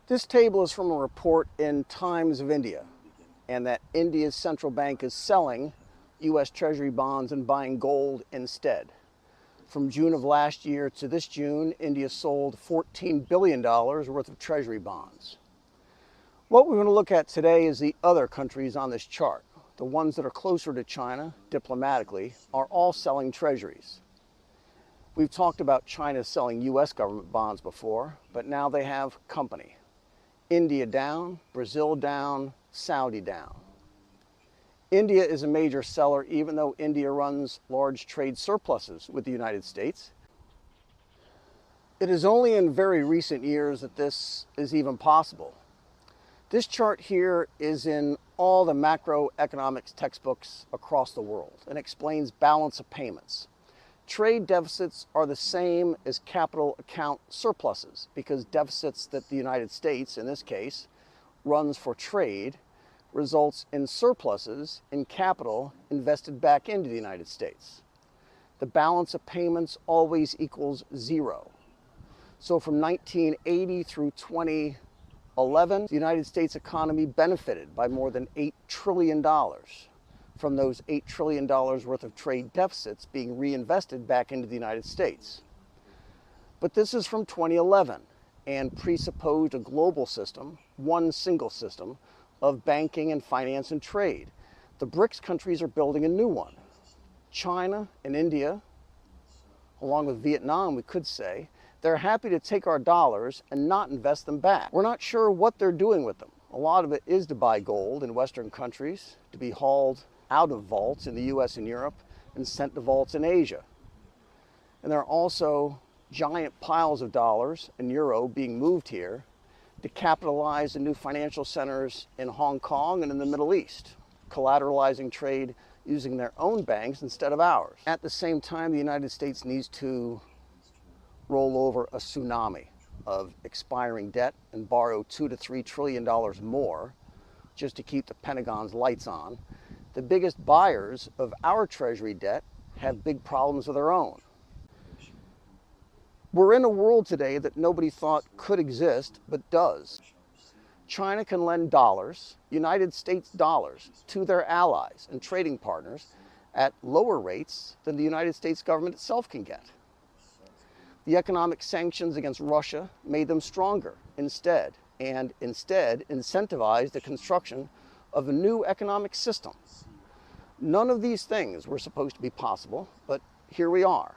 This table is from a report in Times of India, and that India's central bank is selling U.S. Treasury bonds and buying gold instead. From June of last year to this June, India sold $14 billion worth of Treasury bonds. What we're going to look at today is the other countries on this chart. The ones that are closer to China, diplomatically, are all selling treasuries. We've talked about China selling U.S. government bonds before, but now they have company. India down, Brazil down, Saudi down. India is a major seller, even though India runs large trade surpluses with the United States. It is only in very recent years that this is even possible. This chart here is in all the macroeconomics textbooks across the world and explains balance of payments. Trade deficits are the same as capital account surpluses because deficits that the United States, in this case, runs for trade results in surpluses in capital invested back into the United States. The balance of payments always equals zero. So from 1980 through 2011, the United States economy benefited by more than $8 trillion from those $8 trillion worth of trade deficits being reinvested back into the United States. But this is from 2011 and presupposed a global system, one single system, of banking and finance and trade. The BRICS countries are building a new one. China and India, along with Vietnam, we could say, they're happy to take our dollars and not invest them back. We're not sure what they're doing with them. A lot of it is to buy gold in Western countries, to be hauled out of vaults in the US and Europe and sent to vaults in Asia. And there are also giant piles of dollars and euro being moved here to capitalize the new financial centers in Hong Kong and in the Middle East, collateralizing trade using their own banks instead of ours. At the same time, the United States needs to roll over a tsunami of expiring debt and borrow $2 to $3 trillion more just to keep the Pentagon's lights on. The biggest buyers of our Treasury debt have big problems of their own. We're in a world today that nobody thought could exist, but does. China can lend dollars, United States dollars, to their allies and trading partners at lower rates than the United States government itself can get. The economic sanctions against Russia made them stronger instead incentivized the construction of a new economic system. None of these things were supposed to be possible, but here we are.